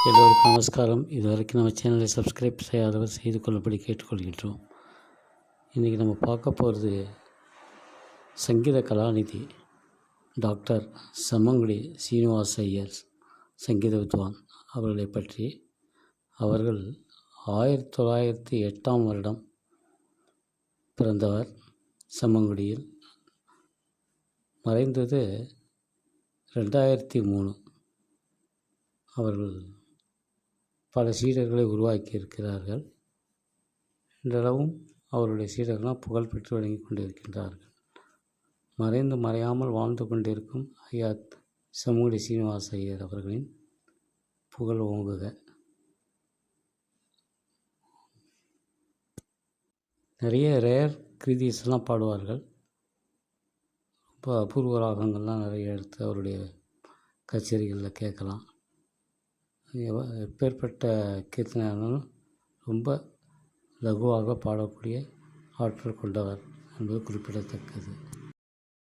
எல்லோருக்கும் நமஸ்காரம். இதுவரைக்கும் நம்ம சேனலை சப்ஸ்கிரைப் செய்யாதவர் செய்து கொள்ளும்படி கேட்டுக்கொள்கின்றோம். இன்றைக்கி நம்ம பார்க்க போகிறது சங்கீத கலாநிதி டாக்டர் சம்மங்குடி சீனிவாச ஐயர், சங்கீத வித்வான் அவர்களை பற்றி. அவர்கள் 1908 பிறந்தவர் சம்மங்குடியில். மறைந்தது 2003. அவர்கள் பல சீடர்களை உருவாக்கியிருக்கிறார்கள். இன்றளவும் அவருடைய சீடர்களால் புகழ் பெற்று வழங்கி கொண்டிருக்கின்றார்கள். மறைந்து மறையாமல் வாழ்ந்து கொண்டிருக்கும் ஐயா சம்மங்குடி சீனிவாச ஐயர் அவர்களின் புகழ் ஓங்குக. நிறைய ரேர் கிருதிஸ்லாம் பாடுவார்கள். ரொம்ப அபூர்வ ராகங்கள்லாம் நிறைய எடுத்து அவருடைய கச்சேரிகளில் கேட்கலாம். எப்பேற்பட்ட கீர்த்தனையானாலும் ரொம்ப லகுவாக பாடக்கூடிய ஆற்றல் கொண்டவர் என்பது குறிப்பிடத்தக்கது.